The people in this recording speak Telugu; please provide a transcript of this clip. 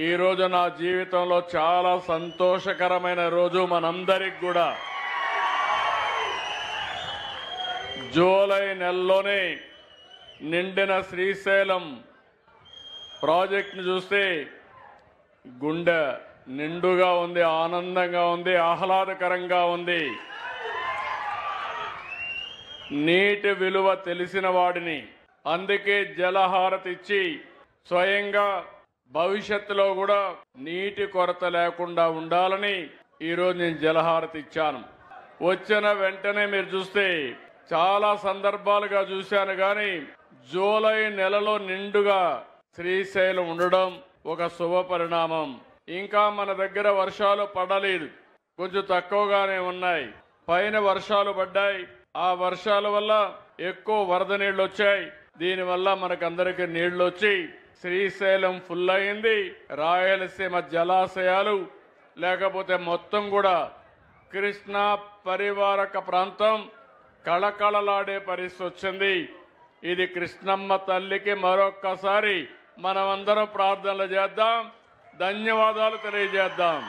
ఈ రోజు నా జీవితంలో చాలా సంతోషకరమైన రోజు మనందరికి కూడా. జూలై నెలలోనే నిండిన శ్రీశైలం ప్రాజెక్టును చూస్తే గుండె నిండుగా ఉంది, ఆనందంగా ఉంది, ఆహ్లాదకరంగా ఉంది. నీటి విలువ తెలిసిన వాడిని, అందుకే జలహారతి ఇచ్చి స్వయంగా భవిష్యత్తులో కూడా నీటి కొరత లేకుండా ఉండాలని ఈరోజు నేను జలహారతి ఇచ్చాను. వచ్చిన వెంటనే మీరు చూస్తే చాలా సందర్భాలుగా చూశాను, కానీ జూలై నెలలో నిండుగా శ్రీశైలం ఉండడం ఒక శుభ పరిణామం. ఇంకా మన దగ్గర వర్షాలు పడలేదు, కొంచెం తక్కువగానే ఉన్నాయి. పైన వర్షాలు పడ్డాయి, ఆ వర్షాల వల్ల ఎక్కువ వరద నీళ్లు వచ్చాయి. దీనివల్ల మనకందరికీ నీళ్లు వచ్చి శ్రీశైలం ఫుల్ అయింది. రాయలసీమ జలాశయాలు లేకపోతే మొత్తం కూడా కృష్ణా పరివారక ప్రాంతం కళకళలాడే పరిస్థితి వచ్చింది. ఇది కృష్ణమ్మ తల్లికి మరొక్కసారి మనమందరం ప్రార్థనలు చేద్దాం, ధన్యవాదాలు తెలియజేద్దాం.